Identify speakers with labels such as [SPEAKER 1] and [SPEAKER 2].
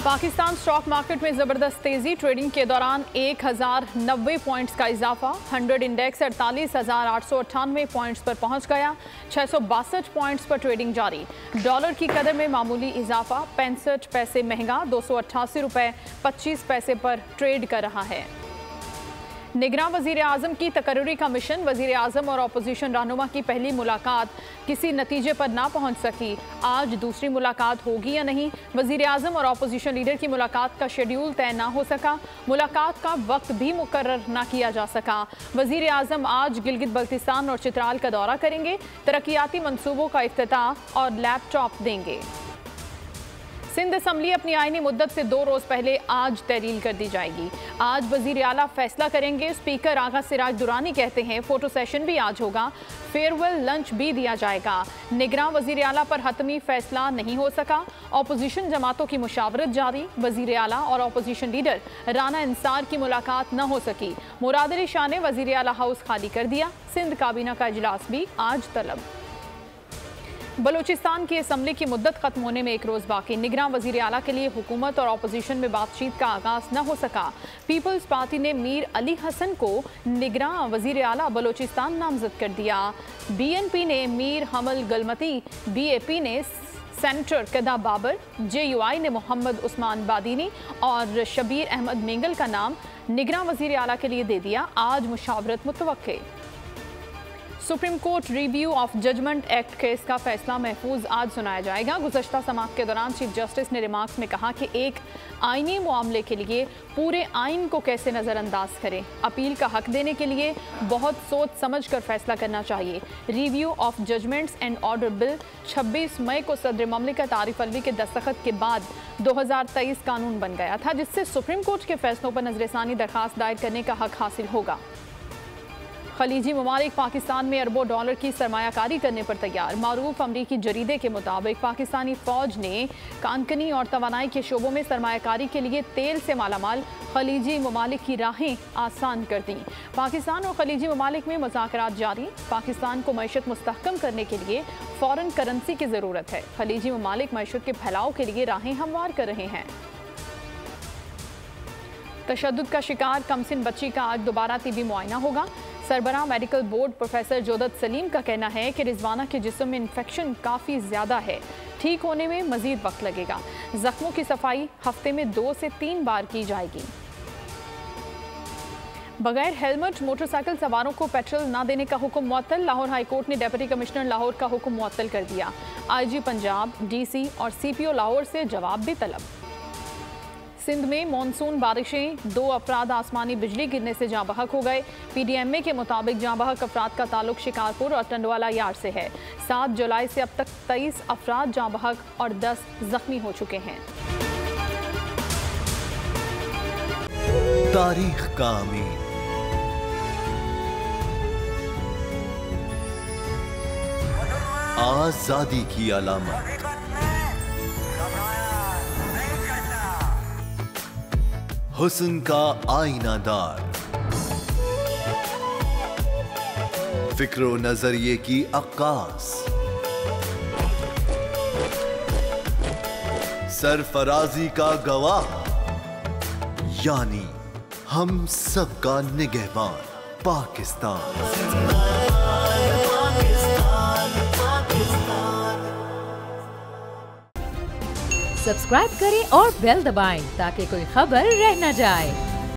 [SPEAKER 1] Pakistan stock market में जबरदस्त तेजी। ट्रेडिंग के दौरान 1090 पॉइंट्स का इजाफा। 100 इंडेक्स 48,898 पॉइंट्स पर पहुंच गया। 662 पॉइंट्स पर ट्रेडिंग जारी। डॉलर की कदर में मामूली इजाफा। 65 पैसे महंगा 288 रुपए 25 पैसे पर ट्रेड कर रहा है। निगरान वजीर आजम की तकर्रुरी कमीशन। वजीर आजम और अपोजिशन रहनुमा की पहली मुलाकात किसी नतीजे पर ना पहुंच सकी। आज दूसरी मुलाकात होगी या नहीं? वजीर आजम और अपोजिशन लीडर की मुलाकात का शेड्यूल तय ना हो सका। मुलाकात का वक्त भी मुकर्रर ना किया जा सका। वजीर आजम आज गिलगित बल्तिस्तान और चित्राल का दौरा करेंगे। तरक्याती मंसूबों का इफ्तिताह और लैपटॉप देंगे। सिंध असम्बली अपनी आईनी मुद्दत से 2 रोज पहले आज तहलील कर दी जाएगी। आज वजीर आला फैसला करेंगे। स्पीकर आगा सिराज दुरानी कहते हैं फोटो सेशन भी आज होगा। फेयरवेल लंच भी दिया जाएगा। निगरान वजीर आला पर हतमी फैसला नहीं हो सका। अपोजिशन जमातों की मुशावरत जारी। वजीर आला और अपोजिशन लीडर राना इंसार की मुलाकात न हो सकी। मुराद अली शाह ने वजीर आला हाउस खाली कर दिया। सिंध काबीना का इजलास भी आज तलब। बलूचिस्तान की असम्बली की मुद्दत खत्म होने में 1 रोज बाकी। निगरान वजीर आला के लिए हुकूमत और अपोजिशन में बातचीत का आगाज न हो सका। पीपल्स पार्टी ने मीर अली हसन को निगरान वजीर आला बलूचिस्तान नामजद कर दिया। BNP ने मीर हमल गलमती, BAP ने सेनेटर कदा बाबर, JUI ने मोहम्मद उस्मान बादीनी और शबीर अहमद मेंगल का नाम निगरान वजीर आला के लिए दे दिया। आज मुशावरत मुतवक्के। Supreme court review of judgment act case का फैसला महफूज आज सुनाया जाएगा। गुज़श्ता समाअत के दौरान चीफ जस्टिस ने रिमार्क्स में कहा कि एक आईनी मामले के लिए पूरे आइन को कैसे नज़रअंदाज करें। अपील का हक देने के लिए बहुत सोच समझ कर फैसला करना चाहिए। Review of judgements and order bill 26 मई को सदर ममलिकत आरिफ अलवी के दस्तखत के बाद 2023 कानून बन गया था, जिससे सुप्रीम कोर्ट के फैसलों पर नजरसानी दरखास्त दायर करने का हक हासिल होगा। खलीजी ममालिक पाकिस्तान में अरबों डॉलर की सरमायाकारी करने पर तैयार। मारूफ अमरीकी जरीदे के मुताबिक पाकिस्तानी फौज ने कानकनी और तवानाई के शोबों में सरमायाकारी के लिए तेल से मालामाल खलीजी ममालिक की राहें आसान कर दी। पाकिस्तान और खलीजी ममालिक में मुज़ाकरात जारी। पाकिस्तान को मईशत मुस्तहकम करने के लिए फॉरेन करेंसी की ज़रूरत है। खलीजी ममालिक मईशत के फैलाव के लिए राहें हमवार कर रहे हैं। तशद्दुद का शिकार कमसिन बच्ची का आज दोबारा तिबी मुआयना होगा। सरबराह मेडिकल बोर्ड प्रोफेसर जोदत सलीम का कहना है कि रिजवाना के जिस्म में इन्फेक्शन काफ़ी ज़्यादा है। ठीक होने में मज़ीद वक्त लगेगा। जख्मों की सफाई हफ्ते में 2 से 3 बार की जाएगी। बगैर हेलमेट मोटरसाइकिल सवारों को पेट्रोल न देने का हुक्म मुअत्तल। लाहौर हाईकोर्ट ने डिप्टी कमिश्नर लाहौर का हुक्म मुअत्तल कर दिया। IG पंजाब, DC और CPO लाहौर से जवाब भी तलब। सिंध में मानसून बारिशें, 2 अफराद आसमानी बिजली गिरने से जाँ बहक हो गए। PDMA के मुताबिक जाँ बहक अफराद का ताल्लुक शिकारपुर और टंडवाला यार्ड से है। 7 जुलाई से अब तक 23 अफराद जाँ बहक और 10 जख्मी हो चुके हैं।
[SPEAKER 2] तारीख का अमीर, आजादी की अलामत, हुस्न का आईनादार, फिक्रो नजरिए की अक्कास, सरफराजी का गवाह, यानी हम सबका निगहबान पाकिस्तान।
[SPEAKER 3] सब्सक्राइब करें और बेल दबाएं ताकि कोई खबर रह न जाए।